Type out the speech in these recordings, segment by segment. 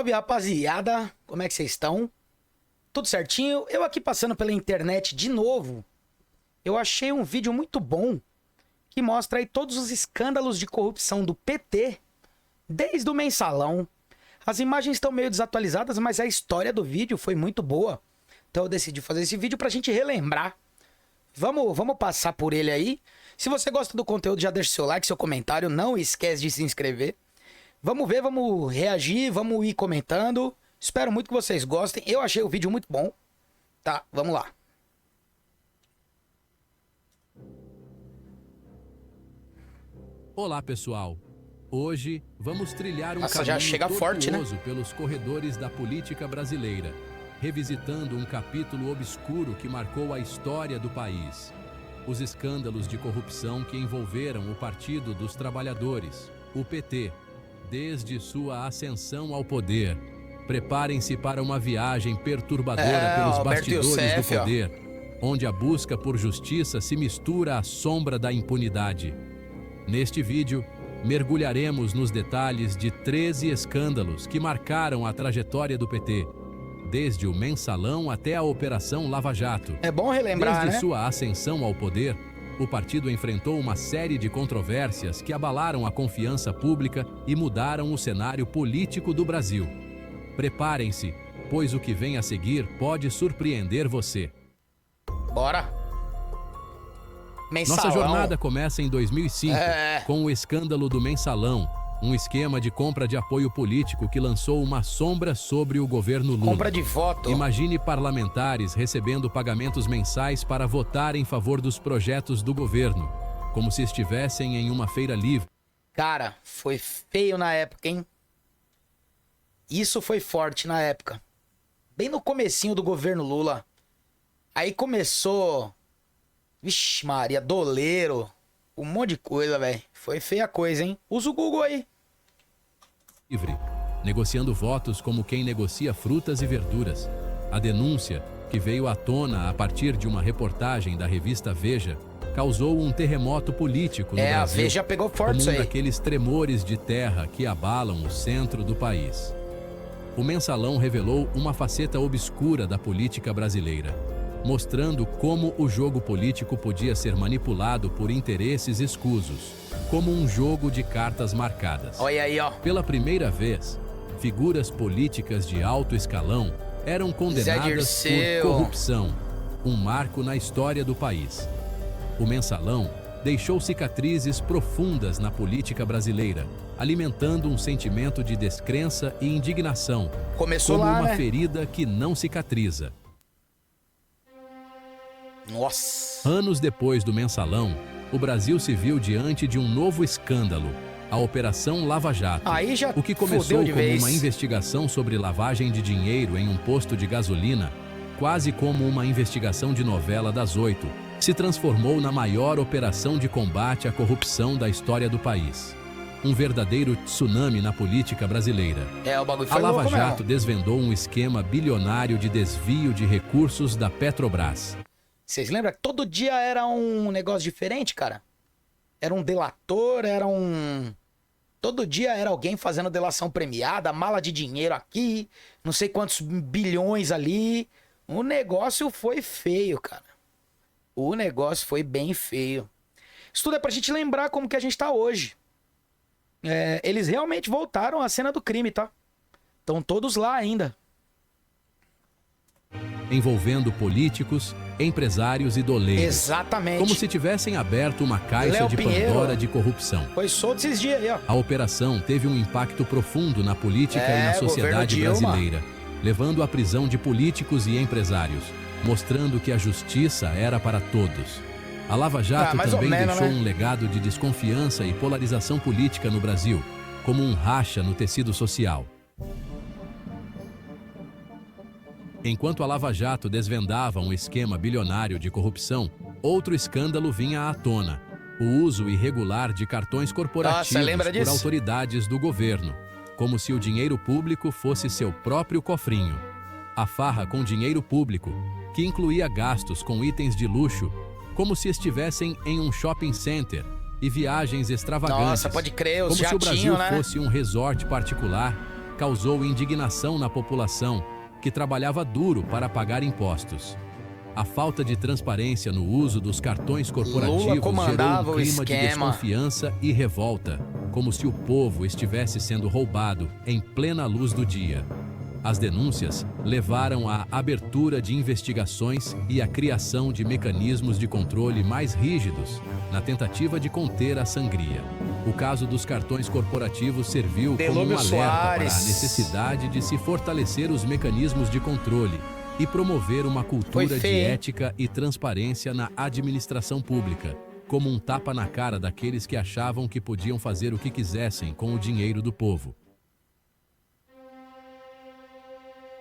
salve, rapaziada! Como é que vocês estão? Tudo certinho? Eu aqui passando pela internet de novo. Eu achei um vídeo muito bom que mostra aí todos os escândalos de corrupção do PT desde o mensalão. As imagens estão meio desatualizadas, mas a história do vídeo foi muito boa. Então eu decidi fazer esse vídeo pra gente relembrar. Vamos passar por ele aí. Se você gosta do conteúdo, já deixa seu like, seu comentário. Não esquece de se inscrever. Vamos ver, vamos reagir, vamos ir comentando. Espero muito que vocês gostem. Eu achei o vídeo muito bom. Tá, vamos lá. Olá, pessoal. Hoje vamos trilhar um Nossa, já caminho chega forte, né? tortuoso pelos corredores da política brasileira, revisitando um capítulo obscuro que marcou a história do país. Os escândalos de corrupção que envolveram o Partido dos Trabalhadores, o PT, desde sua ascensão ao poder. Preparem-se para uma viagem perturbadora pelos bastidores do poder, onde a busca por justiça se mistura à sombra da impunidade. Neste vídeo, mergulharemos nos detalhes de 13 escândalos que marcaram a trajetória do PT, desde o mensalão até a Operação Lava Jato. É bom relembrar, Desde né? sua ascensão ao poder, o partido enfrentou uma série de controvérsias que abalaram a confiança pública e mudaram o cenário político do Brasil. Preparem-se, pois o que vem a seguir pode surpreender você. Bora. Mensalão. Nossa jornada começa em 2005, com o escândalo do mensalão, um esquema de compra de apoio político que lançou uma sombra sobre o governo Lula. Compra de voto. Imagine parlamentares recebendo pagamentos mensais para votar em favor dos projetos do governo, como se estivessem em uma feira livre. Cara, foi feio na época, hein? Isso foi forte na época. Bem no comecinho do governo Lula. Aí começou... Vixe Maria, doleiro. Um monte de coisa, velho. Foi feia a coisa, hein? Usa o Google aí. Negociando votos como quem negocia frutas e verduras. A denúncia, que veio à tona a partir de uma reportagem da revista Veja, causou um terremoto político no Brasil, a Veja pegou forte como isso aí. daqueles tremores de terra que abalam o centro do país. O mensalão revelou uma faceta obscura da política brasileira, mostrando como o jogo político podia ser manipulado por interesses escusos, como um jogo de cartas marcadas. Olha aí, ó. Pela primeira vez, figuras políticas de alto escalão eram condenadas por corrupção, um marco na história do país. O mensalão deixou cicatrizes profundas na política brasileira, alimentando um sentimento de descrença e indignação, Começou como lá, uma né? ferida que não cicatriza. Nossa. Anos depois do mensalão, o Brasil se viu diante de um novo escândalo, a Operação Lava Jato, Aí já o que começou fudeu de como vez. uma investigação sobre lavagem de dinheiro em um posto de gasolina, quase como uma investigação de novela das 8, se transformou na maior operação de combate à corrupção da história do país. Um verdadeiro tsunami na política brasileira. O bagulho A foi Lava louco Jato mesmo. desvendou um esquema bilionário de desvio de recursos da Petrobras. Vocês lembram? Todo dia era um negócio diferente, cara. Era um delator, era um... Todo dia era alguém fazendo delação premiada, mala de dinheiro aqui, não sei quantos bilhões ali. O negócio foi feio, cara. O negócio foi bem feio. Isso tudo é pra gente lembrar como que a gente tá hoje. Eles realmente voltaram à cena do crime, tá? Estão todos lá ainda. Envolvendo políticos, empresários e doleiros. Exatamente. Como se tivessem aberto uma caixa Léo de Pinheiro Pandora de corrupção. Foi solto esses dias aí, ó. A operação teve um impacto profundo na política e na sociedade governo Dilma. brasileira, levando à prisão de políticos e empresários, mostrando que a justiça era para todos. A Lava Jato mais ou também menos, deixou né? um legado de desconfiança e polarização política no Brasil, como um racha no tecido social. Enquanto a Lava Jato desvendava um esquema bilionário de corrupção, outro escândalo vinha à tona: o uso irregular de cartões corporativos lembra por disso? autoridades do governo, como se o dinheiro público fosse seu próprio cofrinho. A farra com dinheiro público, que incluía gastos com itens de luxo, como se estivessem em um shopping center, e viagens extravagantes, Nossa, pode crer, os como se o Brasil jatinhos, né? fosse um resort particular, causou indignação na população, que trabalhava duro para pagar impostos. A falta de transparência no uso dos cartões corporativos gerou um clima de desconfiança e revolta, como se o povo estivesse sendo roubado em plena luz do dia. As denúncias levaram à abertura de investigações e à criação de mecanismos de controle mais rígidos, na tentativa de conter a sangria. O caso dos cartões corporativos serviu como um alerta para a necessidade de se fortalecer os mecanismos de controle e promover uma cultura de ética e transparência na administração pública, como um tapa na cara daqueles que achavam que podiam fazer o que quisessem com o dinheiro do povo.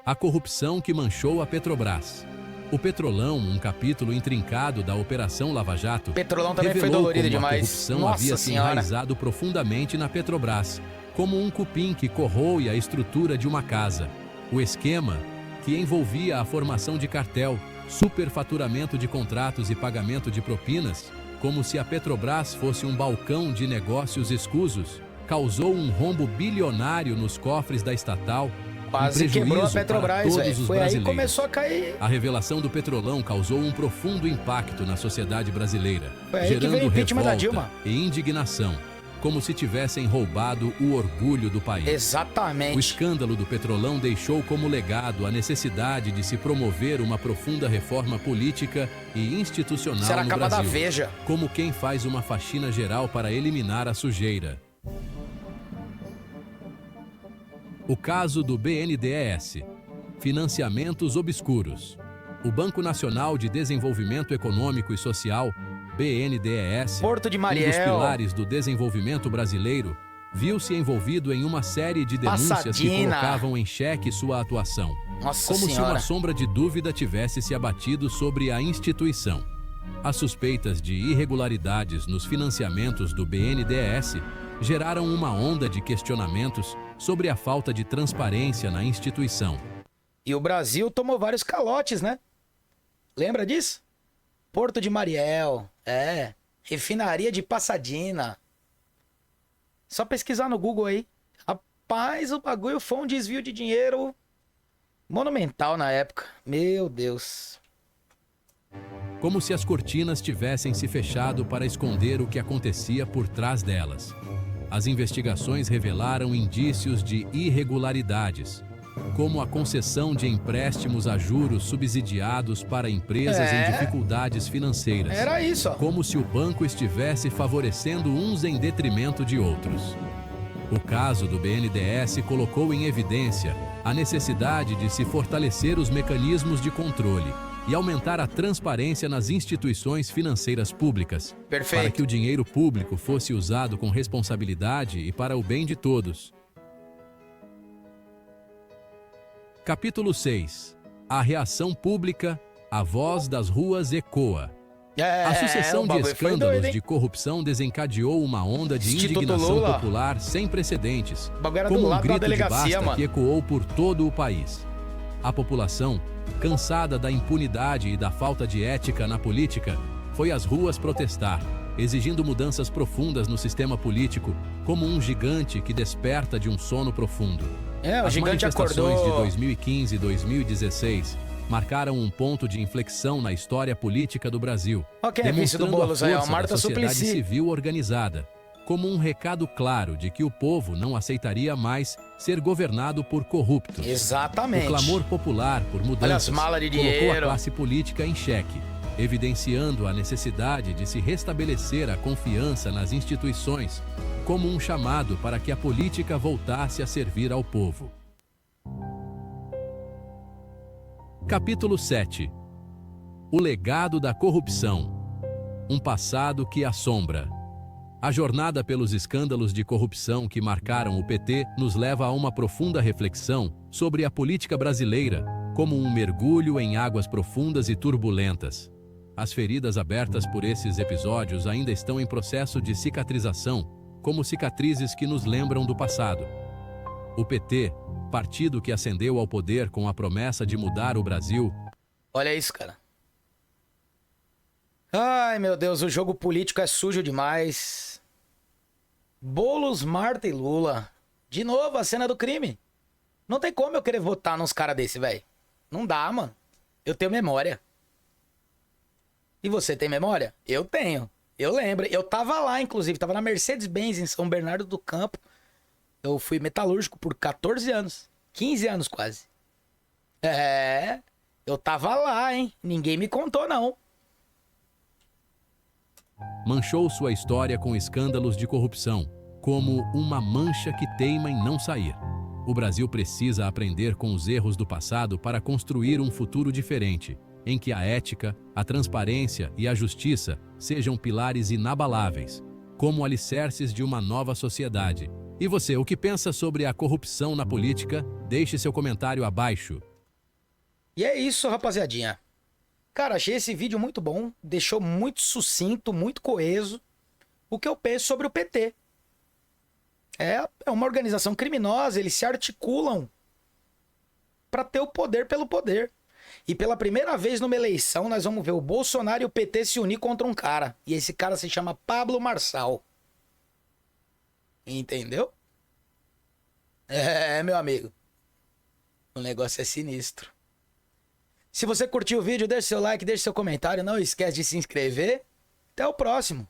A corrupção que manchou a Petrobras. O Petrolão, um capítulo intrincado da Operação Lava Jato, Petrolão também foi dolorido demais. A corrupção havia se enraizado profundamente na Petrobras, como um cupim que corroe a estrutura de uma casa. O esquema, que envolvia a formação de cartel, superfaturamento de contratos e pagamento de propinas, como se a Petrobras fosse um balcão de negócios escusos, causou um rombo bilionário nos cofres da estatal. Quase quebrou a Petrobras, velho. Foi aí que começou a cair. A revelação do Petrolão causou um profundo impacto na sociedade brasileira, gerando revolta e indignação, como se tivessem roubado o orgulho do país. Exatamente. O escândalo do Petrolão deixou como legado a necessidade de se promover uma profunda reforma política e institucional no Brasil, da Veja, como quem faz uma faxina geral para eliminar a sujeira. O caso do BNDES. Financiamentos obscuros. O Banco Nacional de Desenvolvimento Econômico e Social, BNDES, Porto de Mariel, um dos pilares do desenvolvimento brasileiro, viu-se envolvido em uma série de denúncias que colocavam em xeque sua atuação. Como se uma sombra de dúvida tivesse se abatido sobre a instituição. As suspeitas de irregularidades nos financiamentos do BNDES geraram uma onda de questionamentos sobre a falta de transparência na instituição. E o Brasil tomou vários calotes, né? Lembra disso? Porto de Mariel, refinaria de Pasadena. Só pesquisar no Google aí. Rapaz, o bagulho foi um desvio de dinheiro monumental na época. Meu Deus. Como se as cortinas tivessem se fechado para esconder o que acontecia por trás delas. As investigações revelaram indícios de irregularidades, como a concessão de empréstimos a juros subsidiados para empresas em dificuldades financeiras. Era isso. Como se o banco estivesse favorecendo uns em detrimento de outros. O caso do BNDES colocou em evidência a necessidade de se fortalecer os mecanismos de controle e aumentar a transparência nas instituições financeiras públicas, para que o dinheiro público fosse usado com responsabilidade e para o bem de todos. Capítulo 6. A reação pública, a voz das ruas ecoa. A sucessão de escândalos de corrupção desencadeou uma onda de indignação popular sem precedentes, como um grito de basta que ecoou por todo o país. A população, cansada da impunidade e da falta de ética na política, foi às ruas protestar, exigindo mudanças profundas no sistema político, como um gigante que desperta de um sono profundo. O gigante acordou. As manifestações de 2015 e 2016 marcaram um ponto de inflexão na história política do Brasil, demonstrando a força da sociedade civil organizada, como um recado claro de que o povo não aceitaria mais ser governado por corruptos. Exatamente. O clamor popular por mudanças colocou a classe política em xeque, evidenciando a necessidade de se restabelecer a confiança nas instituições, como um chamado para que a política voltasse a servir ao povo. Capítulo 7. O legado da corrupção. Um passado que assombra. A jornada pelos escândalos de corrupção que marcaram o PT nos leva a uma profunda reflexão sobre a política brasileira, como um mergulho em águas profundas e turbulentas. As feridas abertas por esses episódios ainda estão em processo de cicatrização, como cicatrizes que nos lembram do passado. O PT, partido que ascendeu ao poder com a promessa de mudar o Brasil... Olha isso, cara. Ai, meu Deus, o jogo político é sujo demais. Boulos, Marta e Lula. De novo, a cena do crime. Não tem como eu querer votar nos caras desse, velho. Não dá, mano. Eu tenho memória. E você tem memória? Eu tenho. Eu lembro. Eu tava lá, inclusive. Tava na Mercedes-Benz, em São Bernardo do Campo. Eu fui metalúrgico por 14 anos. 15 anos, quase. É. Eu tava lá, hein? Ninguém me contou, não. Manchou sua história com escândalos de corrupção, como uma mancha que teima em não sair. O Brasil precisa aprender com os erros do passado para construir um futuro diferente, em que a ética, a transparência e a justiça sejam pilares inabaláveis, como alicerces de uma nova sociedade. E você, o que pensa sobre a corrupção na política? Deixe seu comentário abaixo. E é isso, rapaziadinha. Cara, achei esse vídeo muito bom. Deixou muito sucinto, muito coeso o que eu penso sobre o PT. É uma organização criminosa, eles se articulam para ter o poder pelo poder. E pela primeira vez numa eleição, nós vamos ver o Bolsonaro e o PT se unir contra um cara. E esse cara se chama Pablo Marçal. Entendeu? É, meu amigo. O negócio é sinistro. Se você curtiu o vídeo, deixe seu like, deixe seu comentário. Não esquece de se inscrever. Até o próximo.